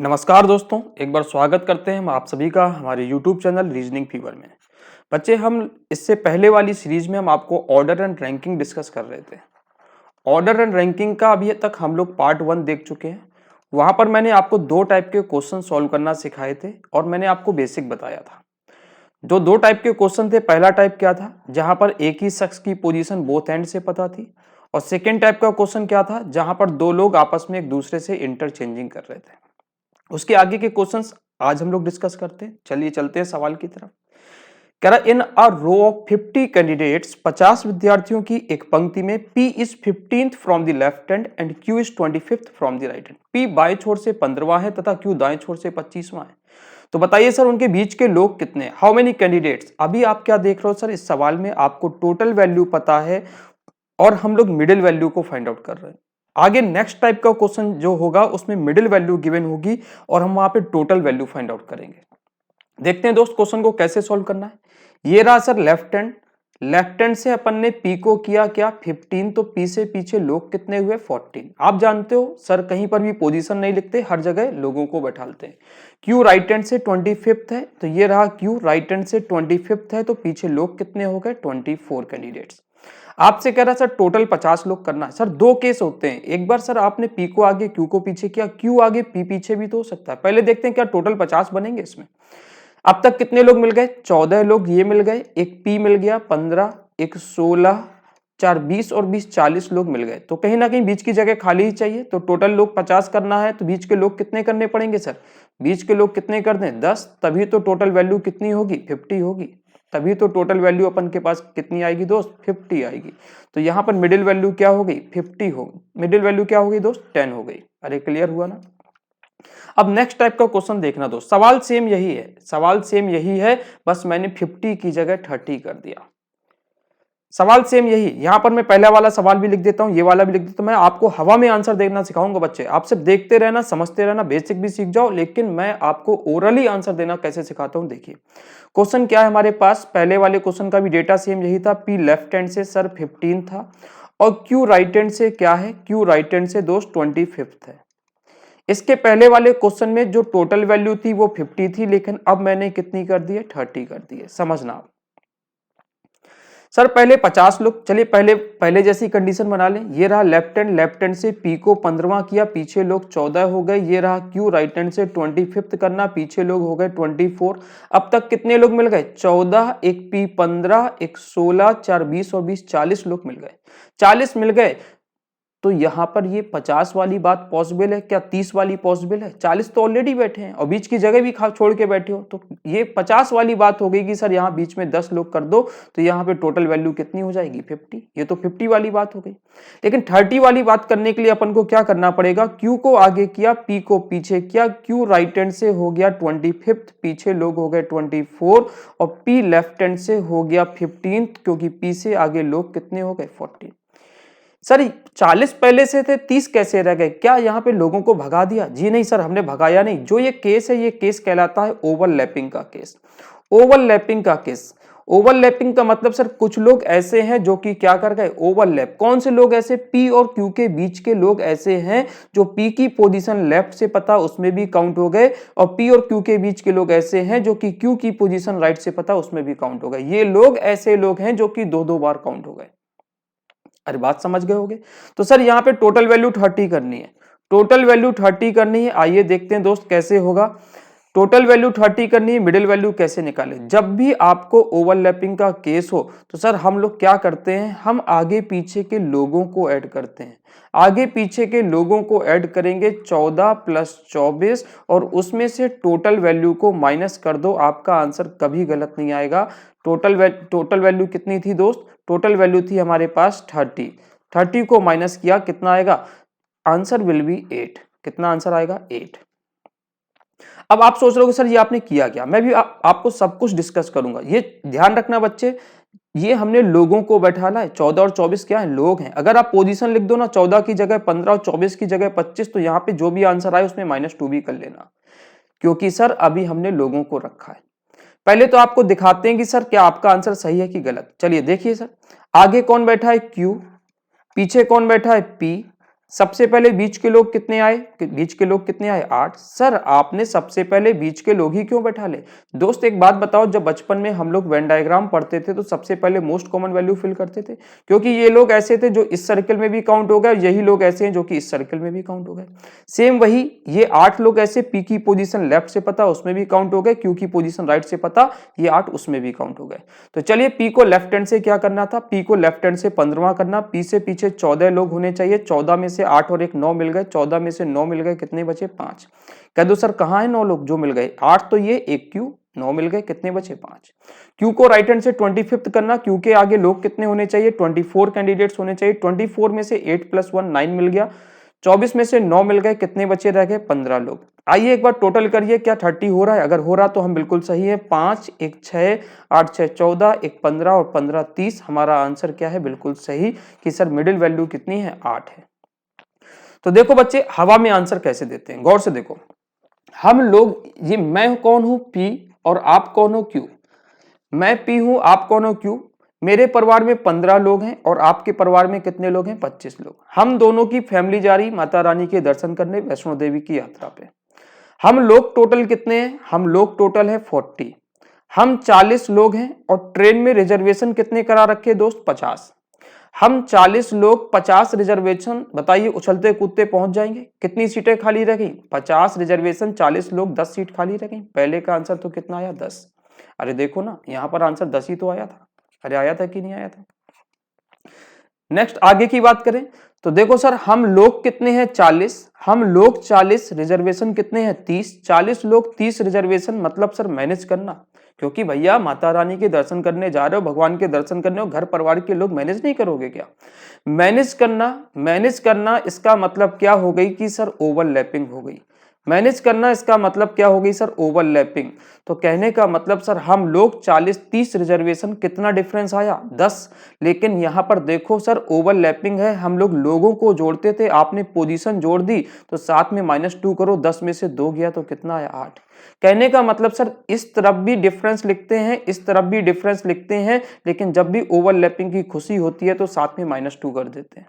नमस्कार दोस्तों, एक बार स्वागत करते हैं हम आप सभी का हमारे YouTube चैनल रीजनिंग फीवर में। बच्चे, हम इससे पहले वाली सीरीज में हम आपको ऑर्डर एंड रैंकिंग डिस्कस कर रहे थे। ऑर्डर एंड रैंकिंग का अभी तक हम लोग पार्ट 1 देख चुके हैं। वहां पर मैंने आपको दो टाइप के क्वेश्चन सॉल्व करना सिखाए थे और मैंने आपको बेसिक बताया था। जो दो टाइप के क्वेश्चन थे, पहला टाइप क्या था जहां पर एक ही शख्स की पोजीशन बोथ एंड से पता थी, और सेकेंड टाइप का क्वेश्चन क्या था जहां पर दो लोग आपस में एक दूसरे से इंटरचेंजिंग कर रहे थे। उसके आगे के क्वेश्चंस आज हम लोग डिस्कस करते हैं। चलिए चलते हैं सवाल की तरफ। कह रहा in a row of 50 candidates, 50 विद्यार्थियों की एक पंक्ति में P is 15th from the left hand and Q is 25th from the right hand. P बाएं छोर से 15वां है तथा Q दाएं छोर से 25वां है। तो बताइए सर, उनके बीच के लोग कितने, हाउ मेनी कैंडिडेट्स। अभी आप क्या देख रहे हो सर, इस सवाल में आपको टोटल वैल्यू पता है और हम लोग मिडिल वैल्यू को फाइंड आउट कर रहे हैं। आगे नेक्स्ट टाइप का क्वेश्चन जो होगा उसमें मिडिल वैल्यू गिवन होगी और हम वहां पे टोटल वैल्यू फाइंड आउट करेंगे। देखते हैं दोस्त क्वेश्चन को कैसे सॉल्व करना है। ये रहा sir left hand. Left hand से अपन ने P को किया क्या 15, तो P से पीछे लोग कितने हुए 14। आप जानते हो सर, कहीं पर भी पोजीशन नहीं लिखते, हर जगह लोगों को बैठाते हैं। Q राइट हैंड से 25th है, तो ये रहा Q राइट हैंड से 25th है, तो पीछे लोग कितने हो गए 24 कैंडिडेट्स। आपसे कह रहा सर टोटल 50 लोग करना है। सर दो केस होते हैं, एक बार सर आपने P को आगे Q को पीछे किया, Q आगे P पीछे भी तो हो सकता है। पहले देखते हैं क्या टोटल 50 बनेंगे इसमें। अब तक कितने लोग मिल गए 14 लोग ये मिल गए, एक P मिल गया 15, एक 16, 4 20 और 20 40 लोग मिल गए। तो कहीं ना कहीं बीच की जगह खाली ही चाहिए, तो टोटल लोग 50 करना है, तो बीच के लोग कितने करने पड़ेंगे सर, बीच के लोग कितने कर दें 10, तभी तो टोटल वैल्यू कितनी होगी 50 होगी। तभी तो टोटल वैल्यू अपन के पास कितनी आएगी दोस्त 50 आएगी। तो यहाँ पर मिडिल वैल्यू क्या हो गई 50 होगी। मिडिल वैल्यू क्या हो गई दोस्त 10 हो गई। अरे क्लियर हुआ ना। अब नेक्स्ट टाइप का क्वेश्चन देखना दोस्त, सवाल सेम यही है, सवाल सेम यही है, बस मैंने 50 की जगह 30 कर दिया। सवाल सेम यही, यहां पर मैं पहला वाला सवाल भी लिख देता हूं, ये वाला भी लिख देता हूं। मैं आपको हवा में आंसर देखना सिखाऊंगा बच्चे, आप सिर्फ देखते रहना, समझते रहना, बेसिक भी सीख जाओ, लेकिन मैं आपको ओरली आंसर देना कैसे सिखाता हूं। देखिए क्वेश्चन क्या है हमारे पास, पहले वाले क्वेश्चन का भी डेटा सेम यही था। P लेफ्ट हैंड से सर 15 था और Q राइट हैंड से क्या है, Q राइट हैंड से दोस्त 25th है। इसके पहले वाले क्वेश्चन में जो टोटल वैल्यू थी वो 50 थी, लेकिन अब मैंने कितनी कर दी है 30 कर दी है। समझना सर, पहले 50 लोग, चलिए पहले जैसी कंडीशन बना लें। ये रहा लेफ्ट हैंड से P को 15वां किया, पीछे लोग 14 हो गए। ये रहा Q राइट हैंड से 25th करना, पीछे लोग हो गए 24। अब तक कितने लोग मिल गए 14, एक P 15, एक 16, 4 20 और 20 40 लोग मिल गए। 40 मिल गए, तो यहां पर ये 50 वाली बात पॉसिबल है क्या, 30 वाली पॉसिबल है। 40 तो ऑलरेडी बैठे हैं और बीच की जगह भी खा छोड़ के बैठे हो, तो ये 50 वाली बात हो गई कि सर यहां बीच में 10 लोग कर दो, तो यहां पे टोटल वैल्यू कितनी हो जाएगी 50। ये तो 50 वाली बात हो गई। लेकिन 30 वाली बात करने के लिए अपन को क्या करना पड़ेगा, Q को आगे किया, P को पीछे किया। Q राइट हैंड से हो गया 25th, पीछे लोग हो गए 24, और P लेफ्ट हैंड से हो गया 15th, क्योंकि P से आगे लोग कितने हो गए 14। सर 40 पहले से थे, 30 कैसे रह गए, क्या यहाँ पे लोगों को भगा दिया। जी नहीं सर, हमने भगाया नहीं। जो ये केस है, ये केस कहलाता है ओवरलैपिंग का केस। ओवरलैपिंग का केस, ओवरलैपिंग का मतलब सर कुछ लोग ऐसे हैं जो कि क्या कर गए ओवरलैप। कौन से लोग ऐसे, P और Q के बीच के लोग ऐसे हैं जो P की पोजीशन लेफ्ट से पता उसमें भी काउंट हो गए, और P और Q के बीच के लोग ऐसे हैं जो कि Q की पोजीशन राइट से पता उसमें भी काउंट हो गए। ये लोग ऐसे लोग हैं जो कि दो बार काउंट हो गए। अरे बात समझ गए होगे। तो सर यहाँ पे टोटल वैल्यू 30 करनी है, टोटल वैल्यू 30 करनी है। आइए देखते हैं दोस्त कैसे होगा। टोटल वैल्यू 30 करनी है, मिडिल वैल्यू कैसे निकाले। जब भी आपको ओवरलैपिंग का केस हो तो सर हम लोग क्या करते हैं, हम आगे पीछे के लोगों को ऐड करते हैं। आगे पीछे के लोगों को ऐड करेंगे 14 + 24, और उसमें से टोटल वैल्यू को माइनस कर दो, आपका आंसर कभी गलत नहीं आएगा। टोटल वैल्यू कितनी थी दोस्त, टोटल वैल्यू थी हमारे पास 30। 30 को माइनस किया कितना आएगा, आंसर विल बी 8। कितना आंसर आएगा 8। अब आप सोच रहे हो सर ये आपने किया क्या, मैं भी आपको सब कुछ डिस्कस करूंगा। ये ध्यान रखना बच्चे, ये हमने लोगों को बैठाना है। 14 और 24 क्या है, लोग हैं। अगर आप पोजीशन लिख दो ना, 14 की जगह 15 और 24 की जगह 25, तो यहाँ पे जो भी आंसर आए उसमें -2 भी कर लेना, क्योंकि सर अभी हमने लोगों को रखा है। पहले तो आपको दिखाते हैं कि सर क्या आपका आंसर सही है कि गलत। चलिए देखिए सर, आगे कौन बैठा है Q, पीछे कौन बैठा है P, सबसे पहले बीच के लोग कितने आए? बीच के लोग कितने आए? 8। सर आपने सबसे पहले बीच के लोग ही क्यों बैठा ले? दोस्त एक बात बताओ, जब बचपन में हम लोग वेन डायग्राम पढ़ते थे तो सबसे पहले मोस्ट कॉमन वैल्यू फिल करते थे, क्योंकि ये लोग ऐसे थे जो इस सर्कल में भी काउंट हो गए, यही लोग ऐसे हैं जो कि इस सर्कल में भी काउंट हो गए। सेम वही ये 8 लोग ऐसे, पी की पोजीशन लेफ्ट से पता उसमें भी काउंट हो गए, क्यू की पोजीशन राइट से पता ये 8 उसमें भी काउंट हो गए। तो चलिए पी को लेफ्ट हैंड से क्या करना था? पी को लेफ्ट हैंड से 15वां करना। पी से पीछे 14 लोग होने चाहिए, 14 में से 8 और 1 9 मिल गए, 14 में से 9 मिल गए, कितने बचे? 5। कह दो सर कहां है 9 लोग जो मिल गए? 8 तो ये, 1 क्यू, 9 मिल गए, कितने बचे? 5। क्यू को राइट हैंड से 25th करना। क्यू के आगे लोग कितने होने चाहिए? 24 कैंडिडेट्स होने चाहिए। 24 में से 8 + 1 9 मिल गया, 24 में से 9 मिल गए, कितने बचे रह गए? 15 लोग। आइए एक बार टोटल करिए, क्या 30 हो रहा है? अगर हो रहा तो हम बिल्कुल सही है। 5 1 6 8 6 14 1 15 और 15 30। हमारा आंसर क्या है? बिल्कुल सही कि सर मिडिल वैल्यू कितनी है? 8 है। तो देखो बच्चे हवा में आंसर कैसे देते हैं, गौर से देखो। हम लोग, ये मैं कौन हूं? पी, और आप कौन हो? क्यू। मैं पी हूं, आप कौन हो? क्यू। मेरे परिवार में 15 लोग हैं और आपके परिवार में कितने लोग हैं? 25 लोग। हम दोनों की फैमिली जा रही माता रानी के दर्शन करने वैष्णो देवी की यात्रा पे। हम लोग टोटल कितने हैं? हम लोग टोटल है 40। हम 40 लोग हैं और ट्रेन में रिजर्वेशन कितने करा रखे दोस्त? 50। हम 40 लोग 50 रिजर्वेशन, बताइए उछलते कूदते पहुंच जाएंगे। कितनी सीटें खाली रह गई? 50 रिजर्वेशन, 40 लोग, 10 सीट खाली रह गई। पहले का आंसर तो कितना आया? 10। अरे देखो ना, यहां पर आंसर 10 ही तो आया था। अरे आया था कि नहीं आया था? नेक्स्ट आगे की बात करें तो देखो सर, हम लोग कितने हैं? 40। हम लोग 40, रिजर्वेशन कितने हैं? 30। 40 लोग 30 रिजर्वेशन, मतलब सर मैनेज करना, क्योंकि भैया माता रानी के दर्शन करने जा रहे हो, भगवान के दर्शन करने हो, घर परिवार के लोग मैनेज नहीं करोगे क्या? मैनेज करना, मैनेज करना इसका मतलब क्या हो गई कि सर ओवरलैपिंग हो गई। मैनेज करना इसका मतलब क्या हो गई सर? ओवरलैपिंग। तो कहने का मतलब सर हम लोग 40 30 रिजर्वेशन, कितना डिफरेंस आया? 10। लेकिन यहां पर देखो सर ओवरलैपिंग है, हम लोग लोगों को जोड़ते थे, आपने पोजीशन जोड़ दी तो साथ में -2 करो, 10 में से 2 गया तो कितना आया? 8। कहने का मतलब सर इस तरफ भी डिफरेंस लिखते हैं, इस तरफ भी डिफरेंस लिखते हैं, लेकिन जब भी ओवरलैपिंग की खुशी होती है तो साथ में -2 कर देते हैं।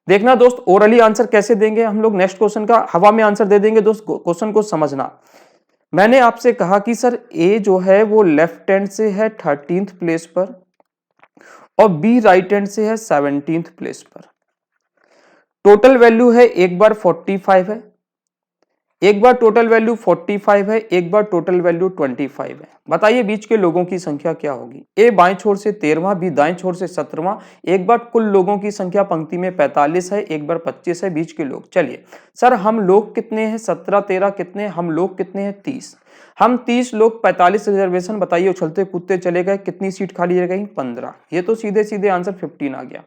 देखना दोस्त ओरली आंसर कैसे देंगे हम लोग। नेक्स्ट क्वेश्चन का हवा में आंसर दे देंगे दोस्त, क्वेश्चन को समझना। मैंने आपसे कहा कि सर ए जो है वो लेफ्ट हैंड से है 13th प्लेस पर और बी राइट हैंड से है 17th प्लेस पर। टोटल वैल्यू है एक बार 45 है, एक बार टोटल वैल्यू 45 है, एक बार टोटल वैल्यू 25 है। बताइए बीच के लोगों की संख्या क्या होगी? ए बाएं छोर से 13वां, बी दाएं छोर से 17वां। एक बार कुल लोगों की संख्या पंक्ति में 45 है, एक बार 25 है बीच के लोग। चलिए सर हम लोग कितने हैं? 17 13 कितने? हम लोग कितने हैं? 30। हम 30 लोग 45 रिजर्वेशन, बताइए उछलते कूदते चले गए, कितनी सीट खाली रह गई? 15। ये तो सीधे सीधे आंसर 15 आ गया।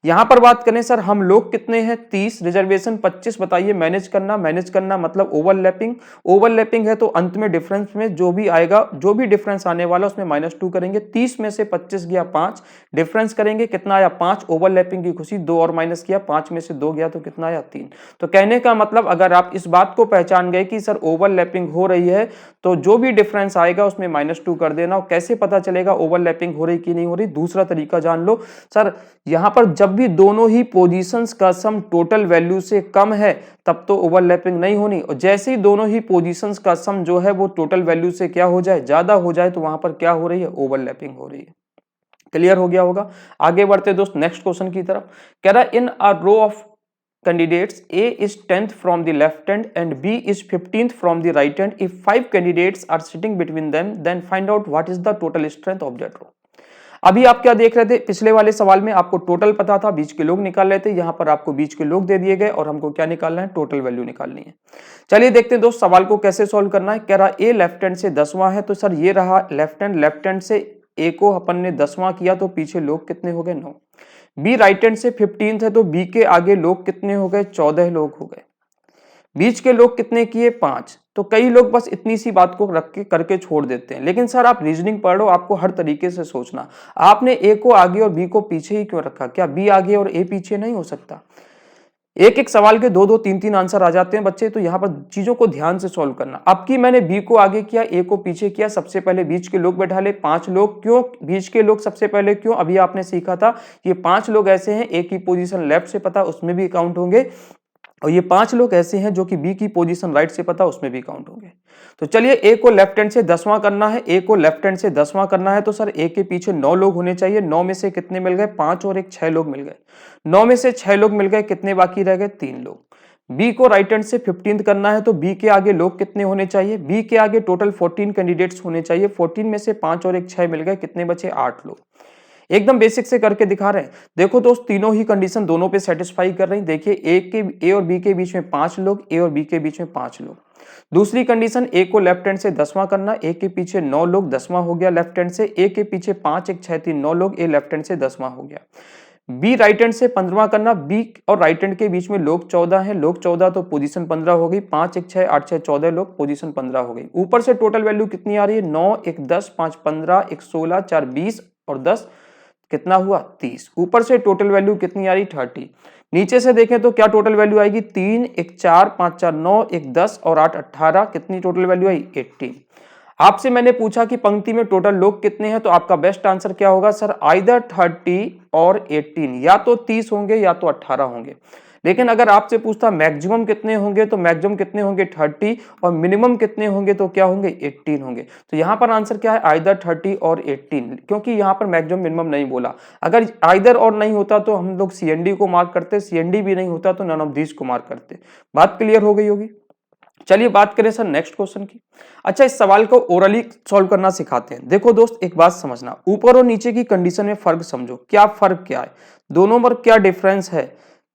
यहां पर बात करें सर हम लोग कितने हैं? 30 रिजर्वेशन 25, बताइए मैनेज करना, मैनेज करना मतलब ओवरलैपिंग। ओवरलैपिंग है तो अंत में डिफरेंस में जो भी आएगा, जो भी डिफरेंस आने वाला उसमें -2 करेंगे। 30 में से 25 गया 5, डिफरेंस करेंगे कितना आया? 5। ओवरलैपिंग की खुशी 2 और माइनस किया, 5 में से 2 गया तो कितना आया? 3। तो कहने का मतलब अगर आप इस बात को पहचान गए कि सर ओवरलैपिंग हो रही है तो जो भी डिफरेंस आएगा उसमें -2 कर देना। और कैसे पता चलेगा ओवरलैपिंग हो रही कि नहीं हो रही? दूसरा तरीका जान लो सर, यहां पर जब भी दोनों ही पोजीशंस का सम टोटल वैल्यू से कम है तब तो ओवरलैपिंग नहीं होनी, और जैसे ही दोनों ही पोजीशंस का सम जो है वो टोटल वैल्यू से क्या हो जाए? ज्यादा हो जाए, तो वहां पर क्या हो रही है? ओवरलैपिंग हो रही है। क्लियर हो गया होगा। आगे बढ़ते दोस्त नेक्स्ट क्वेश्चन की तरफ। कह रहा in a row of candidates A is 10th from the left hand and B is 15th from the right hand. If 5 candidates are sitting between them, then find out what is the total strength of that row. अभी आप क्या देख रहे थे? पिछले वाले सवाल में आपको टोटल पता था, बीच के लोग निकाल रहे थे। यहां पर आपको बीच के लोग दे दिए गए और हमको क्या निकालना है? टोटल वैल्यू निकालनी है। चलिए देखते हैं दोस्त सवाल को कैसे सॉल्व करना है। कह रहा ए लेफ्ट हैंड से 10वां है, तो सर ये रहा लेफ्ट हैंड, लेफ्ट हैंड से ए को अपन ने 10वां किया तो पीछे लोग कितने हो गए? 9। बी राइट हैंड से 15th है तो बी के आगे लोग कितने हो गए? 14 लोग हो गए। बीच के लोग कितने किए? 5। तो कई लोग बस इतनी सी बात को रख के करके छोड़ देते हैं, लेकिन सर आप रीजनिंग पढ़ लो, आपको हर तरीके से सोचना। आपने ए को आगे और बी को पीछे ही क्यों रखा? क्या बी आगे और ए पीछे नहीं हो सकता? एक एक सवाल के दो दो तीन तीन आंसर आ जाते हैं बच्चे, तो यहाँ पर चीजों को ध्यान से सॉल्व करना। अब की मैंने बी को आगे किया, ए को पीछे किया, सबसे पहले बीच के लोग बैठा ले, 5 लोग। क्यों बीच के लोग सबसे पहले, क्यों? अभी आपने सीखा था ये 5 लोग ऐसे हैं, ए की पोजीशन लेफ्ट से पता उसमें भी काउंट होंगे, और ये 5 लोग ऐसे हैं जो कि बी की पोजीशन राइट से पता उसमें भी काउंट होंगे। तो चलिए ए को लेफ्ट हैंड से 10वां करना है, ए को लेफ्ट हैंड से 10वां करना है, तो सर ए के पीछे 9 लोग होने चाहिए। 9 में से कितने मिल गए? 5 और एक 6 लोग मिल गए। 9 में से 6 लोग मिल गए, कितने बाकी रह गए? 3 लोग। बी को राइट हैंड से 15th करना है, तो बी के आगे लोग कितने होने चाहिए? बी के आगे टोटल 14 कैंडिडेट्स होने चाहिए। 14 में से 5 और एक 6 मिल गए, कितने बचे? 8 लोग। एकदम बेसिक से करके दिखा रहे हैं। देखो दोस्त, तीनों ही कंडीशन दोनों पे सेटिस्फाई कर रही हैं। देखिए ए और बी के बीच में 5 लोग, ए और बी के बीच में 5 लोग। दूसरी कंडीशन, ए को लेफ्ट हैंड से 10वां करना, ए के पीछे 9 लोग, 10वां हो गया लेफ्ट हैंड से। ए के पीछे 5 एक 6 3 9 लोग, ए लेफ्ट हैंड से 10वां हो गया। बी राइट हैंड से 15वां करना, बी और राइट हैंड के बीच में लोग 14 हैं, लोग 14 तो पोजीशन 15 हो गई। 5 एक 6 8 6 14 लोग, पोजीशन 15 हो गई। ऊपर से टोटल वैल्यू कितनी आ रही है? 9 एक 10 5 15 एक 16 4 20 और 10 कितना हुआ? 30। ऊपर से टोटल वैल्यू कितनी आ रही? 30। नीचे से देखें तो क्या टोटल वैल्यू आएगी? 3 एक 4 5 4 9 एक 10 और 8 18। कितनी टोटल वैल्यू आई? 18। आपसे मैंने पूछा कि पंक्ति में टोटल लोग कितने हैं, तो आपका बेस्ट आंसर क्या होगा? सर आइदर 30 और 18, या तो 30 होंगे या तो 18 होंगे। लेकिन अगर आपसे पूछता मैक्सिमम कितने होंगे, तो मैक्सिमम कितने होंगे? 30, और मिनिमम कितने होंगे, तो क्या होंगे? 18 होंगे। तो यहाँ पर आंसर क्या है? आइदर 30 और 18, क्योंकि यहाँ पर मैक्सिमम मिनिमम नहीं बोला। अगर आइदर और नहीं होता तो हम लोग CND को मार्क करते, CND भी नहीं होता तो नन ऑफ दीज को मार्क करते। बात क्लियर हो गई होगी। चलिए बात करें सर नेक्स्ट क्वेश्चन की। अच्छा, इस सवाल को ओरली सॉल्व करना सिखाते हैं। देखो दोस्त, एक बात समझना, ऊपर और नीचे की कंडीशन में फर्क समझो। क्या फर्क क्या है दोनों पर? क्या डिफरेंस है?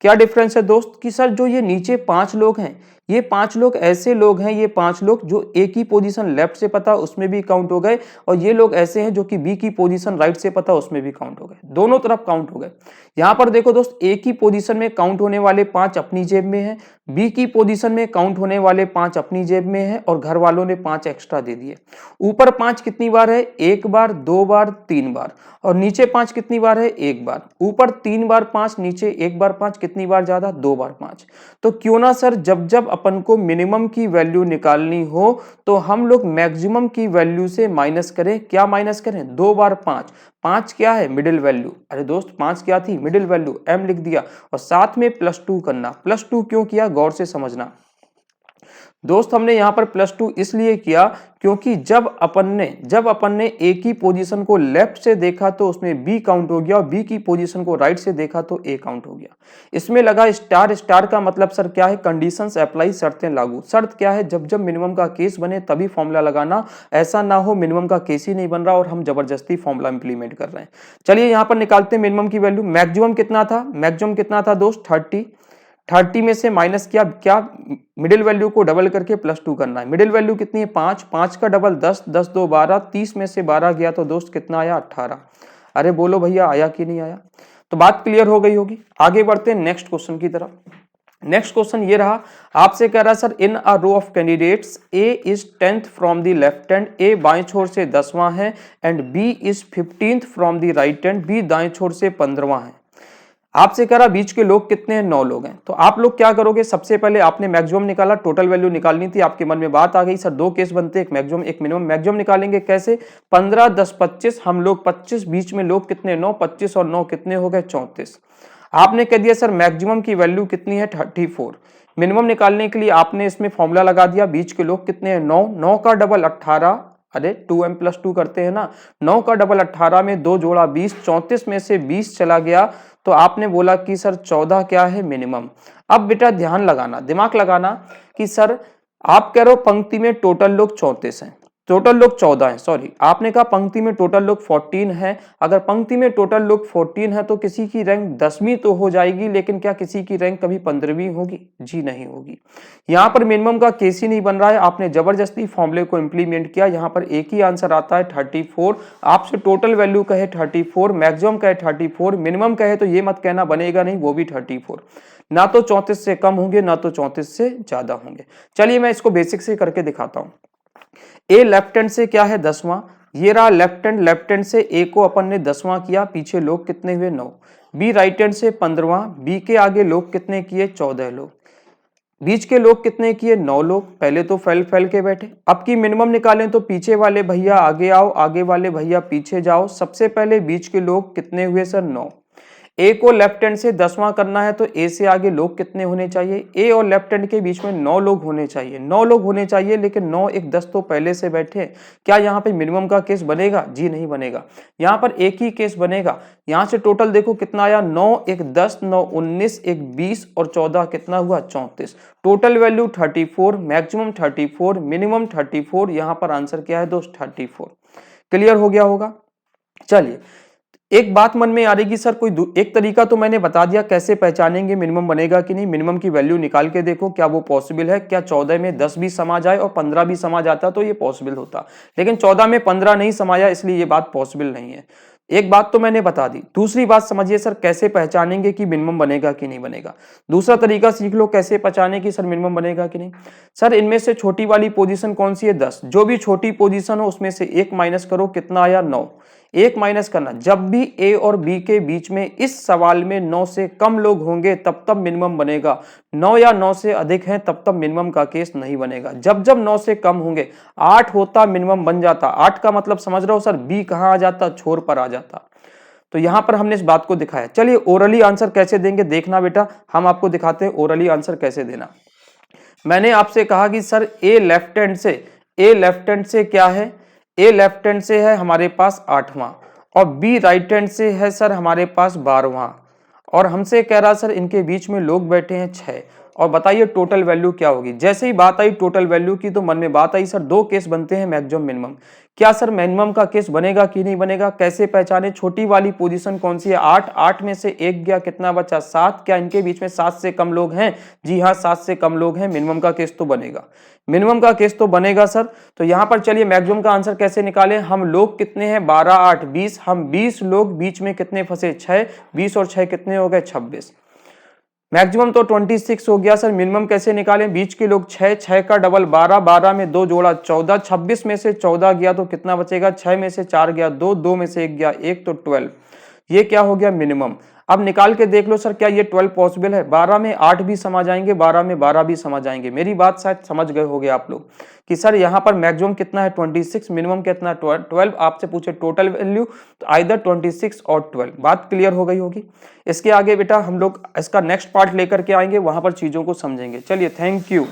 क्या डिफरेंस है दोस्त? कि सर जो ये नीचे 5 लोग हैं, ये 5 लोग ऐसे लोग हैं, ये 5 लोग जो ए की पोजीशन लेफ्ट से पता उसमें भी काउंट हो गए, और ये लोग ऐसे हैं जो कि बी की पोजीशन राइट से पता उसमें भी काउंट हो गए। दोनों तरफ काउंट हो गए। यहां पर देखो दोस्त, ए की पोजीशन में काउंट होने वाले 5 अपनी जेब में है, बी की पोजीशन में काउंट होने वाले 5 अपनी जेब में है, और घर वालों ने 5 एक्स्ट्रा दे दिए। ऊपर 5 कितनी बार है? 1 बार 2 बार 3 बार, और नीचे 5 कितनी बार है? 1 बार। ऊपर 3 बार 5, नीचे 1 बार 5, कितनी बार ज्यादा? 2 बार 5। तो क्यों ना सर जब जब अपन को मिनिमम की वैल्यू निकालनी हो तो हम लोग मैक्सिमम की वैल्यू से माइनस करें। क्या माइनस करें? 2 बार 5। 5 क्या है? Middle value. अरे दोस्त 5 क्या थी? मिडिल वैल्यू, m लिख दिया, और साथ में +2 करना। +2 क्यों किया? गौर से समझना दोस्त, हमने यहां पर +2 इसलिए किया क्योंकि जब अपन ने ए की पोजीशन को लेफ्ट से देखा तो उसमें बी काउंट हो गया, और बी की पोजीशन को राइट से देखा तो ए काउंट हो गया। इसमें लगा स्टार। स्टार का मतलब सर क्या है? कंडीशंस अप्लाई, शर्तें लागू। शर्त क्या है? जब जब मिनिमम का केस बने तभी फॉर्मूला लगाना, ऐसा ना हो मिनिमम का केस ही नहीं बन रहा और हम जबरदस्ती फॉर्मूला इंप्लीमेंट कर रहे हैं। चलिए यहां पर निकालते हैं मिनिमम की वैल्यू। मैक्सिमम कितना था? मैक्सिमम कितना था दोस्त? 30। 30 में से माइनस किया, क्या मिडिल वैल्यू को डबल करके +2 करना है। मिडिल वैल्यू कितनी है? 5। 5 का डबल 10, 10 2 12, 30 में से 12 गया तो दोस्त कितना आया? 18। अरे बोलो भैया, आया कि नहीं आया? तो बात क्लियर हो गई होगी। आगे बढ़ते हैं नेक्स्ट क्वेश्चन की तरफ। नेक्स्ट क्वेश्चन ये रहा, आपसे कह रहा sir in a row of candidates A is 10th from the left hand, A बाएं छोर से 10वां है, and B is 15th from the right hand, B दाएं छोर से 15वां है। आपसे कह रहा बीच के लोग कितने हैं? 9 लोग हैं। तो आप लोग क्या करोगे? सबसे पहले आपने मैक्सिमम निकाला, टोटल वैल्यू निकालनी थी। आपके मन में बात आ गई सर 2 केस बनते हैं, एक मैक्सिमम एक मिनिमम। मैक्सिमम निकालेंगे कैसे? 15 10 25, हम लोग 25, बीच में लोग कितने? 9। 25 और 9 कितने हो गए? 34। आपने कह दिया सर मैक्सिमम की वैल्यू कितनी है? 34। मिनिमम निकालने के लिए आपने इसमें फॉर्मूला लगा दिया। बीच के लोग कितने हैं? 9। 9 का डबल 18, अरे 2m+2 करते हैं ना। 9 का डबल 18 में 2 जोड़ा 20, 34 में से 20 चला गया, तो आपने बोला कि सर 14 क्या है? मिनिमम। अब बेटा ध्यान लगाना, दिमाग लगाना कि सर आप कह रहे हो पंक्ति में टोटल लोग 34 हैं, टोटल लोग 14 हैं, सॉरी आपने कहा पंक्ति में टोटल लोग 14 हैं। अगर पंक्ति में टोटल लोग 14 है तो किसी की रैंक 10वीं तो हो जाएगी, लेकिन क्या किसी की रैंक कभी 15वीं होगी? जी नहीं होगी। यहां पर मिनिमम का केस ही नहीं बन रहा है, आपने जबरदस्ती फॉर्मूले को इंप्लीमेंट किया। यहां पर एक ही आंसर आता है 34। आपसे टोटल वैल्यू कहे 34, मैक्सिमम कहे 34, मिनिमम कहे तो ये मत कहना बनेगा नहीं, वो भी 34। ना तो 34 से कम होंगे ना तो 34 से ज्यादा होंगे। चलिए मैं इसको बेसिक से करके दिखाता हूं। ए लेफ्ट हैंड से क्या है? 10वां। ये रहा लेफ्ट हैंड से ए को अपन ने 10वां किया, पीछे लोग कितने हुए? 9। बी राइट हैंड से 15वां, बी के आगे लोग कितने किए 14 लोग, बीच के लोग कितने किए 9 लोग। पहले तो फैल फैल के बैठे। अब की मिनिमम निकालें तो पीछे वाले भैया आगे आओ, आगे वाले भैया पीछे जाओ। सबसे पहले बीच के लोग कितने हुए सर 9। ए को लेफ्ट हैंड से 10वां करना है तो ए से आगे लोग कितने होने चाहिए, ए और लेफ्ट हैंड के बीच में 9 लोग होने चाहिए, 9 लोग होने चाहिए, लेकिन 9 एक 10 तो पहले से बैठे। क्या यहाँ पे मिनिमम का केस बनेगा? जी नहीं बनेगा, यहाँ पर एक ही केस बनेगा। यहाँ से टोटल देखो कितना आया, 9 एक 10, 9 19, एक 20 और 14 कितना हुआ 34। Total value 34, maximum 34, minimum 34। यहाँ पर आंसर क्या है दोस्त 34। क्लियर हो गया होगा। चलिए एक बात मन में आ रही कि सर कोई एक तरीका तो मैंने बता दिया कैसे पहचानेंगे मिनिमम बनेगा कि नहीं। मिनिमम की वैल्यू निकाल के देखो क्या वो पॉसिबल है, क्या 14 में 10 भी समा जाए और 15 भी समा जाता तो ये पॉसिबल होता, लेकिन 14 में 15 नहीं समाया इसलिए ये बात पॉसिबल नहीं है। एक बात तो मैंने बता दी। दूसरी बात समझिए सर कैसे पहचानेंगे कि मिनिमम बनेगा कि नहीं बनेगा। दूसरा तरीका सीख लो कैसे पहचाने कि सर मिनिमम बनेगा कि नहीं। सर इनमें से छोटी वाली पोजीशन कौन सी है 10, जो भी छोटी पोजीशन हो उसमें से एक माइनस करो, कितना आया 9। एक माइनस करना, जब भी ए और बी के बीच में इस सवाल में 9 से कम लोग होंगे तब तब मिनिमम बनेगा। 9 या 9 से अधिक हैं तब तब मिनिमम का केस नहीं बनेगा। जब जब 9 से कम होंगे, 8 होता मिनिमम बन जाता। 8 का मतलब समझ रहे हो सर, बी कहां आ जाता, छोर पर आ जाता। तो यहां पर हमने इस बात को दिखाया। चलिए ओरली आंसर कैसे देंगे देखना बेटा, हम आपको दिखाते हैं ओरली आंसर कैसे देना। मैंने आपसे कहा कि सर ए लेफ्ट हैंड से क्या है, ए लेफ्ट हैंड से है हमारे पास 8वां और बी राइट हैंड से है सर हमारे पास 12वां, और हमसे कह रहा सर इनके बीच में लोग बैठे हैं 6, और बताइए टोटल वैल्यू क्या होगी। जैसे ही बात आई टोटल वैल्यू की तो मन में बात आई सर दो केस बनते हैं मैक्सिमम मिनिमम। क्या सर मिनिमम का केस बनेगा कि नहीं बनेगा, कैसे पहचाने। छोटी वाली पोजीशन कौन सी है 8, 8 में से एक गया कितना बचा 7। क्या इनके बीच में 7 से कम लोग हैं, जी हाँ 7 से कम लोग हैं, मिनिमम का केस तो बनेगा, मिनिमम का केस तो बनेगा सर। तो यहां पर चलिए मैक्सिमम का आंसर कैसे निकालें। हम लोग कितने हैं 12 8 20, हम 20 लोग, बीच में कितने फंसे 6, 20 और 6 कितने हो गए 26। मैक्सिमम तो 26 हो गया सर। मिनिमम कैसे निकालें, बीच के लोग 6, 6 का डबल 12, 12 में 2 जोड़ा 14, 26 में से 14 गया तो कितना बचेगा, 6 में से 4 गया 2, 2 में से 1 गया 1 तो 12। ये क्या हो गया मिनिमम। अब निकाल के देख लो सर क्या ये 12 पॉसिबल है। 12 में 8 भी समा जाएंगे, 12 में 12 भी समा जाएंगे। मेरी बात शायद समझ गए होगे आप लोग कि सर यहाँ पर मैक्सिमम कितना है 26, मिनिमम कितना 12। आपसे पूछे टोटल वैल्यू तो आइदर 26 और 12। बात क्लियर हो गई होगी। इसके आगे बेटा हम लोग इसका नेक्स्ट पार्ट लेकर के आएंगे, वहां पर चीजों को समझेंगे। चलिए थैंक यू।